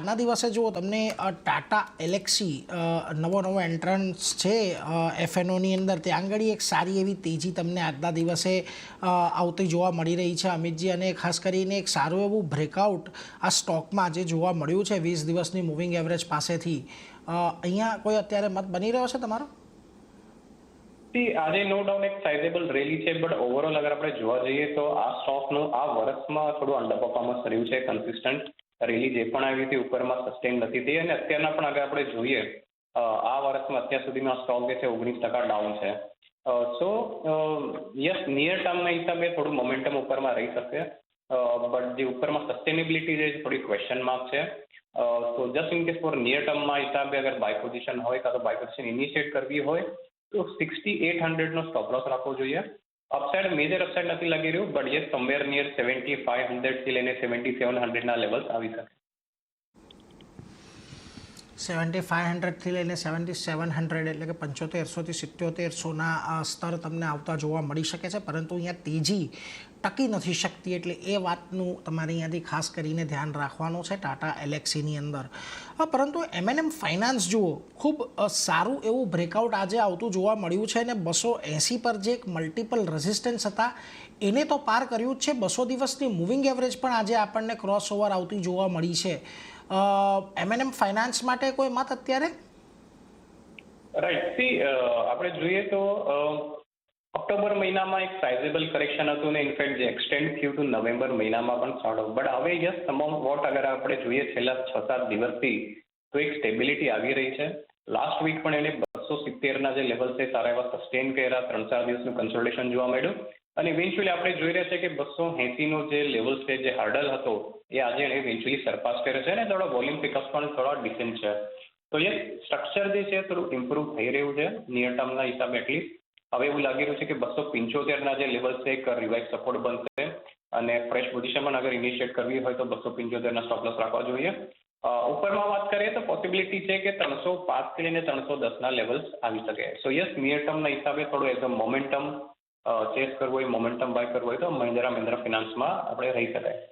આજના દિવસે જુઓ તમને ટાટા એલેક્સી નવો એન્ટ્રન્સ છે એફએનઓની અંદર, ત્યાં આગળ એક સારી એવી તેજી તમને આજના દિવસે આવતી જોવા મળી રહી છે અમિતજી, અને ખાસ કરીને એક સારું એવું બ્રેકઆઉટ આ સ્ટોકમાં આજે જોવા મળ્યું છે 20 દિવસની મૂવિંગ એવરેજ પાસેથી. અહીંયા કોઈ અત્યારે મત બની રહ્યો છે તમારો? આજે નો ડાઉટ એક સાઇઝેબલ રેલી છે, બટ ઓવરઓલ અગર આપણે જોવા જઈએ તો આ સ્ટોકનું આ વર્ષમાં થોડું અંડર પરફોર્મન્સ રહ્યું છે. કન્સિસ્ટન્ટ રેલી જે પણ આવી હતી ઉપરમાં સસ્ટેન નથી થઈ, અને અત્યારના પણ અગર આપણે જોઈએ આ વર્ષમાં અત્યાર સુધીમાં સ્ટોક જે છે 19% ડાઉન છે. સો યસ, નિયર ટર્મના હિસાબે થોડું મોમેન્ટમ ઉપરમાં રહી શકે, બટ જે ઉપરમાં સસ્ટેનેબિલિટી છે થોડી ક્વેશ્ચન માર્ક છે. તો just in case for near ટર્મમાં હિસાબે અગર બાય પોઝિશન હોય કાં તો બાય પોઝિશન ઇનિશિએટ કરવી હોય તો 6800 નો સ્ટોપ લોસ રાખવો જોઈએ. અપસાઇડ મેજર અપસાઇડ નથી લાગી રહ્યું, બટ યસ સમવેર નિયર 7500 થી લઈને 7700 ના લેવલ્સ આવી શકે. 7500 થી લઈને 7700 એટલે કે 7500 થી 7700ના સ્તર તમને આવતા જોવા મળી શકે છે, પરંતુ અહીંયા તેજી ટકી નથી શકતી, એટલે એ વાતનું તમારે અહીંયાથી ખાસ કરીને ધ્યાન રાખવાનું છે ટાટા એલેક્સીની અંદર. પરંતુ એમએનએમ ફાઇનાન્સ જુઓ ખૂબ સારું એવું બ્રેકઆઉટ આજે આવતું જોવા મળ્યું છે, અને 280 પર જે એક મલ્ટિપલ રેઝિસ્ટન્સ હતા એને તો પાર કર્યું જ છે. 200 દિવસની મૂવિંગ એવરેજ પણ આજે આપણને ક્રોસ ઓવર આવતી જોવા મળી છે. એમએનએમ ફાઇનાન્સ માટે કોઈ મત અત્યારે? રાઈટ, સી આપણે જોઈએ તો ઓક્ટોબર મહિનામાં એક સાઇઝેબલ કરેક્શન હતું ને ઇનફેક્ટ જે એક્સટેન્ડ થયું હતું નવેમ્બર મહિનામાં પણ સોર્ટ ઓફ, બટ હવે યસ તમામ વોટ અગર આપણે જોઈએ છેલ્લા 6-7 દિવસથી તો એક સ્ટેબિલિટી આવી રહી છે. લાસ્ટ વીક પણ એને 270ના જે લેવલ છે સારા એવા સસ્ટેન કર્યા, 3-4 દિવસનું કન્સોલિડેશન જોવા મળ્યું, અને ઇવેન્ચ્યુઅલી આપણે જોઈ રહ્યા છે કે 280નો જે લેવલ છે, જે હાર્ડલ હતો એ આજે એને ઇવેન્ચ્યુઅલી સરપાસ કર્યો છે, અને થોડા વોલ્યુમ પિકઅપ પણ થોડા ડિસેન્ટ છે. તો યસ, સ્ટ્રક્ચર જે છે થોડું ઇમ્પ્રુવ થઈ રહ્યું છે નિયર ટર્મના હિસાબે એટલીસ્ટ. હવે એવું લાગી રહ્યું છે કે 275ના જે લેવલ છે એક રિવાઇઝ સપોર્ટ બનશે, અને ફ્રેશ પોઝિશન પણ અગર ઇનિશિએટ કરવી હોય તો 275ના સ્ટોપ લોસ રાખવા જોઈએ. ઉપરમાં વાત કરીએ તો પોસિબિલિટી છે કે 305 થી લઈને 310ના લેવલ્સ આવી શકે. સો યસ, નિયર ટર્મના હિસાબે થોડું એકદમ મોમેન્ટમ ચેસ કરવું હોય, મોમેન્ટમ બાય કરવું હોય તો મહિન્દ્રા ફિનાન્સમાં આપણે રહી શકાય.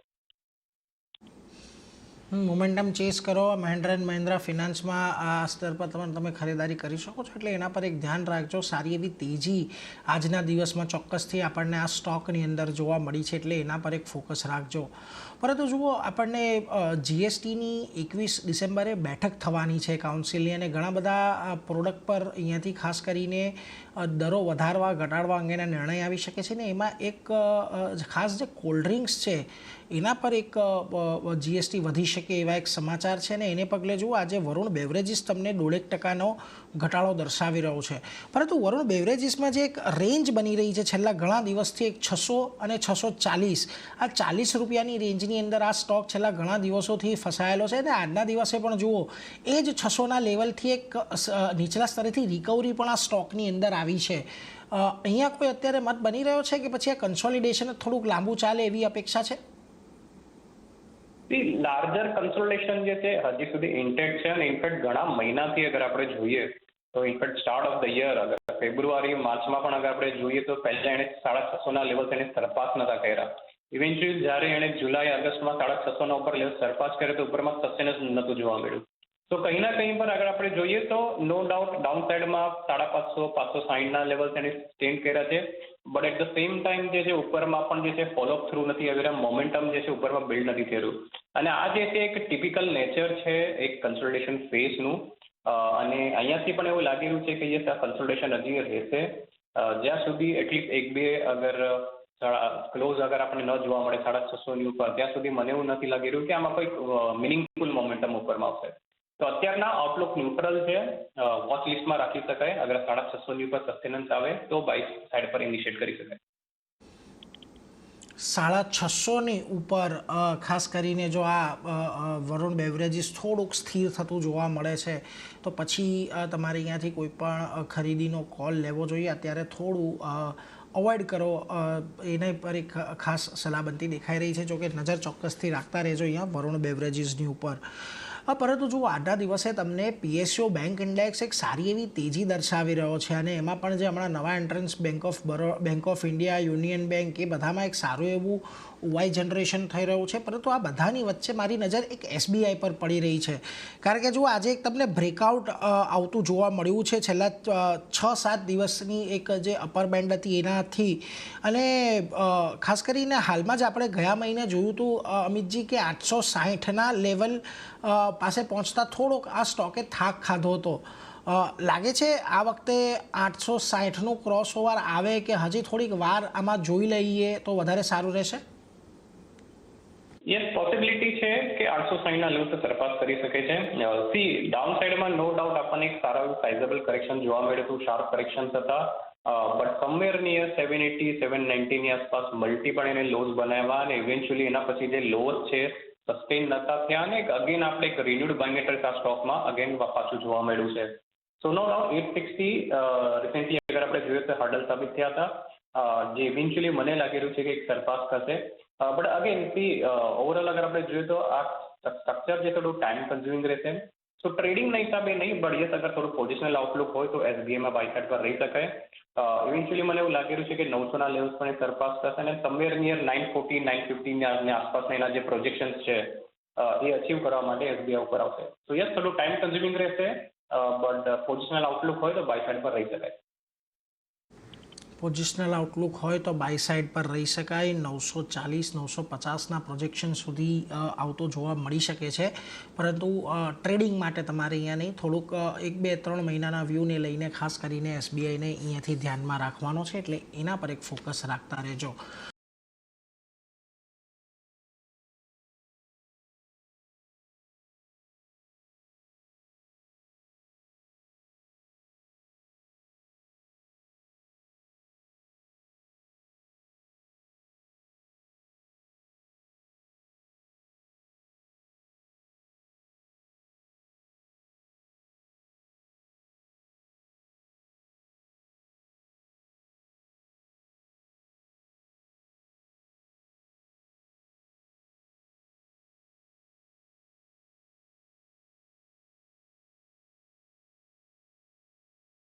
મોમેન્ટમ ચેસ કરો, મહિન્દ્રા ફિનાન્સમાં આ સ્તર પર તમે ખરીદારી કરી શકો છો, એટલે એના પર એક ધ્યાન રાખજો. સારી એવી તેજી આજના દિવસમાં ચોક્કસથી આપણને આ સ્ટોકની અંદર જોવા મળી છે, એટલે એના પર એક ફોકસ રાખજો. પરંતુ જુઓ, આપણને જીએસટીની 21 ડિસેમ્બરે બેઠક થવાની છે કાઉન્સિલની, અને ઘણા બધા પ્રોડક્ટ પર અહીંયાથી ખાસ કરીને દરો વધારવા ઘટાડવા અંગેના નિર્ણય આવી શકે છે, ને એમાં એક ખાસ જે કોલ્ડ ડ્રિંક્સ છે એના પર એક જીએસટી વધી શકે એવા એક સમાચાર છે, ને એને પગલે જુઓ આજે વરુણ બેવરેજીસ તમને 1.5% ઘટાડો દર્શાવી રહ્યો છે. પરંતુ વરુણ બેવરેજીસમાં જે એક રેન્જ બની રહી છે છેલ્લા ઘણા દિવસથી, એક 600 અને 640, આ 40 રૂપિયાની રેન્જની અંદર આ સ્ટોક છેલ્લા ઘણા દિવસોથી ફસાયેલો છે, અને આજના દિવસે પણ જુઓ એ જ 600ના લેવલથી એક નીચલા સ્તરેથી રિકવરી પણ આ સ્ટોકની અંદર આવી છે. અહીંયા કોઈ અત્યારે મત બની રહ્યો છે કે પછી આ કન્સોલિડેશન થોડુંક લાંબુ ચાલે એવી અપેક્ષા છે? લાર્જર કન્સોલિડેશન જે છે હજી સુધી ઇન્ટેક્ટ છે, અને ઇનફેક્ટ ઘણા મહિનાથી અગર આપણે જોઈએ તો in fact start of the year અગર ફેબ્રુઆરી માર્ચમાં પણ અગર આપણે જોઈએ તો પહેલા એને 650ના લેવલ એને સરપાસ નતા કર્યા. ઇવેન્ચ્યુઅલી જ્યારે એને જુલાઈ ઓગસ્ટમાં 650ના ઉપર લેવલ સરપાસ કર્યો તો ઉપરમાં સસ્ટેન જ નહોતું જોવા મળ્યું. તો કંઈ ના કંઈ પર અગર આપણે જોઈએ તો નો ડાઉટ ડાઉન સાઇડમાં 550-560ના લેવલ એને સ્ટેન્ડ કર્યા છે, but at the same time જે છે ઉપરમાં પણ જે છે ફોલોઅપ થ્રુ નથી આવ્યું, મોમેન્ટમ જે છે ઉપરમાં બિલ્ડ નથી થયું. અને આ જે છે એક ટિપિકલ નેચર છે એક કન્સોલિડેશન ફેઝનું, અને અહીંયાથી પણ એવું લાગી રહ્યું છે કે યસ આ કન્સોલિડેશન હજી રહેશે જ્યાં સુધી એટલીસ્ટ 1-2 અગર ક્લોઝ અગર આપણને ન જોવા મળે 650ની ઉપર, ત્યાં સુધી મને એવું નથી લાગી રહ્યું કે આમાં કોઈ મિનિંગફુલ મોમેન્ટમ ઉપરમાં આવશે. તો અત્યારના આઉટલુક ન્યુટ્રલ છે, વોચ લિસ્ટમાં રાખી શકાય. અગર 650ની ઉપર સસ્ટેનન્સ આવે તો બાય સાઇડ પર ઇનિશિએટ કરી શકાય. 650ની ઉપર ખાસ કરીને જો આ વરુણ બેવરેજીસ થોડુંક સ્થિર થતું જોવા મળે છે તો પછી તમારે અહીંયાથી કોઈ પણ ખરીદીનો કોલ લેવો જોઈએ. અત્યારે થોડું અવોઇડ કરો, એને પર એક ખાસ સલાહબંધી દેખાઈ રહી છે. જોકે નજર ચોક્કસથી રાખતા રહેજો અહીંયા વરુણ બેવરેજીસની ઉપર. પરંતુ જો આજના દિવસે તમને પીએસયુ બેંક ઇન્ડેક્સ એક સારી એવી તેજી દર્શાવી રહ્યો છે, અને એમાં પણ જે હમણાં નવા entrance bank of India, union bank, એ બધામાં એક સારું એવું વાય જનરેશન થઈ રહ્યું છે, પરંતુ આ બધાની વચ્ચે મારી નજર એક SBI પર પડી રહી છે. કારણ કે જો આજે એક તમને બ્રેકઆઉટ આવતું જોવા મળ્યું છે છેલ્લા 6-7 દિવસની એક જે અપર બેન્ડ હતી એનાથી, અને ખાસ કરીને હાલમાં જ આપણે ગયા મહિને જોયું હતું અમિતજી કે 860ના લેવલ પાસે પહોંચતા થોડોક આ સ્ટોકે થાક ખાધો હતો. લાગે છે આ વખતે 860નું ક્રોસ ઓવર આવે કે હજી થોડીક વાર આમાં જોઈ લઈએ તો વધારે સારું રહેશે? યસ, પોસિબિલિટી છે કે 860ના લેવલ તો સરપાસ કરી શકે છે. સી ડાઉન સાઈડમાં નો ડાઉટ આપણને એક સારા સાઇઝેબલ કરેક્શન જોવા મળ્યું હતું, શાર્પ કરેક્શન થતા, બટ સમવેર નિયર 780 790ની આસપાસ મલ્ટીપલ એને લોઝ બનાવ્યા અને ઇવેન્ચ્યુઅલી એના પછી જે લોઝ છે સસ્ટેન નતા થયા અને અગેન આપણે એક રિન્યુડ બાઇંગ એટેક આ સ્ટોકમાં અગેન પાછું જોવા મળ્યું છે. સો નો ડાઉટ 860 રિસેન્ટલી અગર આપણે જોઈએ તો હર્ડલ સાબિત થયા હતા, જે ઇવેન્ચ્યુઅલી મને લાગી રહ્યું છે કે એક સરપાસ થશે. બટ અગેન સી ઓવરઓલ અગર આપણે જોઈએ તો આ સ્ટ્રક્ચર જે થોડું ટાઈમ કન્ઝ્યુમિંગ રહેશે. સો ટ્રેડિંગના હિસાબે નહીં, બટ યસ અગર થોડું પોઝિશનલ આઉટલુક હોય તો SBIમાં બાય સાઇડ પર રહી શકાય. ઇવેન્ચ્યુઅલી મને એવું લાગી રહ્યું છે કે 900ના લેવલ્સ પણ એ સરપાસ થશે અને સમવેર નિયર 940 950ની આસપાસના એના જે પ્રોજેક્શન્સ છે એ અચીવ કરવા માટે SBI ઉપર આવશે. તો યસ થોડું ટાઈમ કન્ઝ્યુમિંગ રહેશે, બટ પોઝિશનલ આઉટલુક હોય તો બાય સાઇડ પર રહી શકાય. પોઝિશનલ આઉટલુક હોય તો બાય સાઇડ પર રહી શકાય. 940 950ના પ્રોજેક્શન સુધી આવતો જોવા મળી શકે છે, પરંતુ ટ્રેડિંગ માટે તમારે અહીંયા નહીં, થોડુંક 1-2-3 મહિનાના વ્યૂને લઈને ખાસ કરીને SBIને અહીંયાથી ધ્યાનમાં રાખવાનો છે, એટલે એના પર એક ફોકસ રાખતા રહેજો.